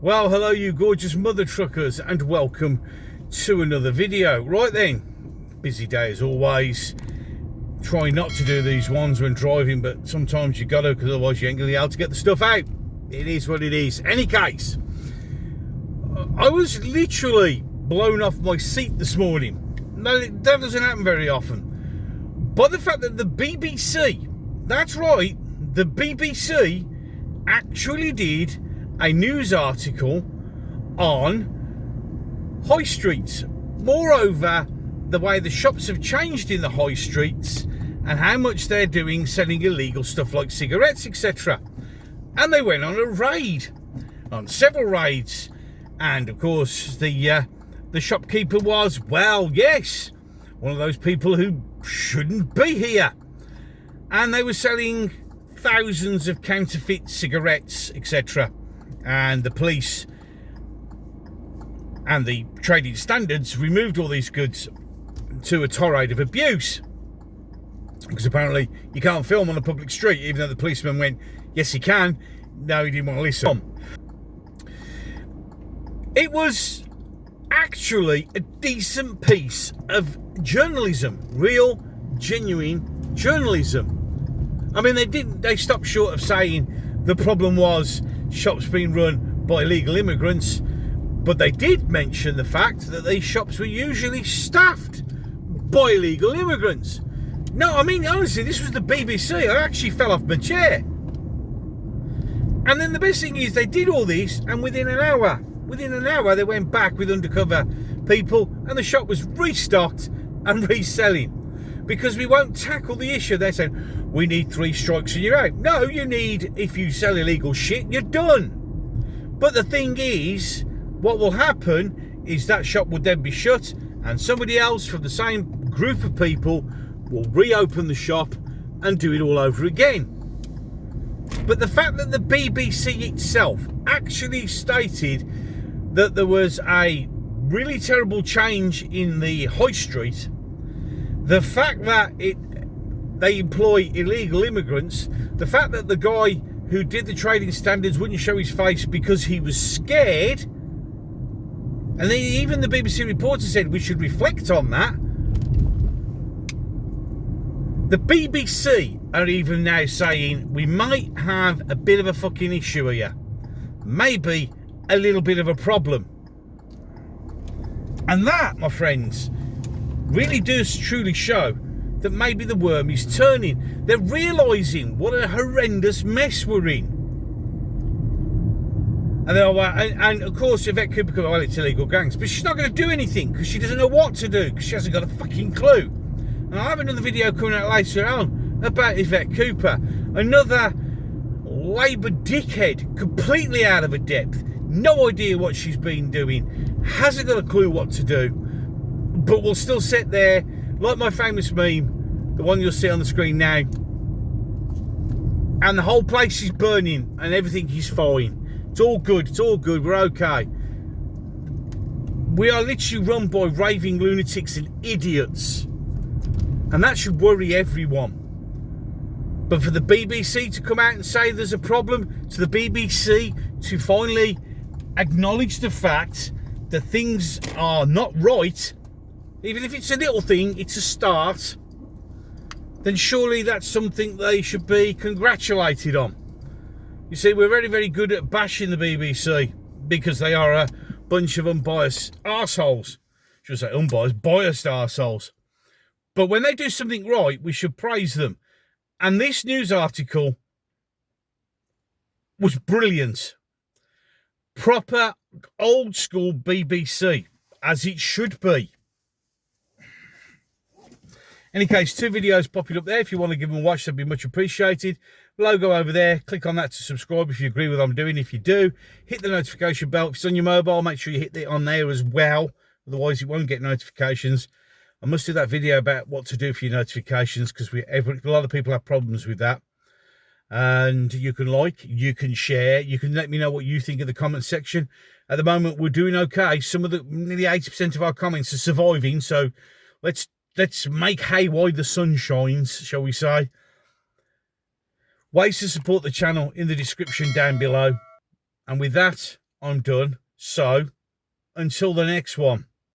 Well, hello you gorgeous mother truckers, and welcome to another video. Right then, busy day as always. Try not to do these ones when driving, but sometimes you gotta, because otherwise you ain't gonna be able to get the stuff out. It is what it is. Any case, I was literally blown off my seat this morning. No, that doesn't happen very often. But the fact that the BBC, that's right, the BBC actually did a news article on high streets. Moreover, the way the shops have changed in the high streets and how much they're doing selling illegal stuff like cigarettes, etc. And they went on a raid, on several raids, and of course the shopkeeper was, well, yes, one of those people who shouldn't be here, and they were selling thousands of counterfeit cigarettes, etc. And the police and the trading standards removed all these goods to a tirade of abuse, because apparently you can't film on a public street, even though the policeman went, yes he can. No, he didn't want to listen. It was actually a decent piece of journalism, real genuine journalism. I mean, they stopped short of saying the problem was shops being run by illegal immigrants, but they did mention the fact that these shops were usually staffed by illegal immigrants. No, I mean, honestly, this was the BBC. I actually fell off my chair. And then the best thing is they did all this, and within an hour they went back with undercover people, and the shop was restocked and reselling. Because we won't tackle the issue. They're saying, we need 3 strikes and you're out. No, you need, if you sell illegal shit, you're done. But the thing is, what will happen is that shop would then be shut, and somebody else from the same group of people will reopen the shop and do it all over again. But the fact that the BBC itself actually stated that there was a really terrible change in the high street, the fact that they employ illegal immigrants, the fact that the guy who did the trading standards wouldn't show his face because he was scared, and then even the BBC reporter said we should reflect on that. The BBC are even now saying we might have a bit of a fucking issue here. Maybe a little bit of a problem. And that, my friends, really does truly show that maybe the worm is turning. They're realising what a horrendous mess we're in. And of course, Yvette Cooper could, well, it's illegal gangs, but she's not going to do anything because she doesn't know what to do, because she hasn't got a fucking clue. And I have another video coming out later on about Yvette Cooper, another Labour dickhead, completely out of her depth, no idea what she's been doing, hasn't got a clue what to do, but will still sit there like my famous meme, the one you'll see on the screen now, and the whole place is burning and everything is fine. It's all good, we're okay. We are literally run by raving lunatics and idiots, and that should worry everyone. But for the BBC to come out and say there's a problem, to the BBC to finally acknowledge the fact that things are not right, even if it's a little thing, it's a start, then surely that's something they should be congratulated on. You see, we're very, very good at bashing the BBC because they are a bunch of unbiased arseholes. Should I say unbiased, biased arseholes. But when they do something right, we should praise them. And this news article was brilliant. Proper old school BBC, as it should be. Any case, 2 videos popping up there. If you want to give them a watch, that'd be much appreciated. Logo over there. Click on that to subscribe if you agree with what I'm doing. If you do, hit the notification bell. If it's on your mobile, make sure you hit it on there as well. Otherwise, you won't get notifications. I must do that video about what to do for your notifications, because a lot of people have problems with that. And you can like, you can share, you can let me know what you think in the comment section. At the moment, we're doing okay. Some of the nearly 80% of our comments are surviving, so let's make hay while the sun shines, shall we say. Ways to support the channel in the description down below. And with that, I'm done. So, until the next one.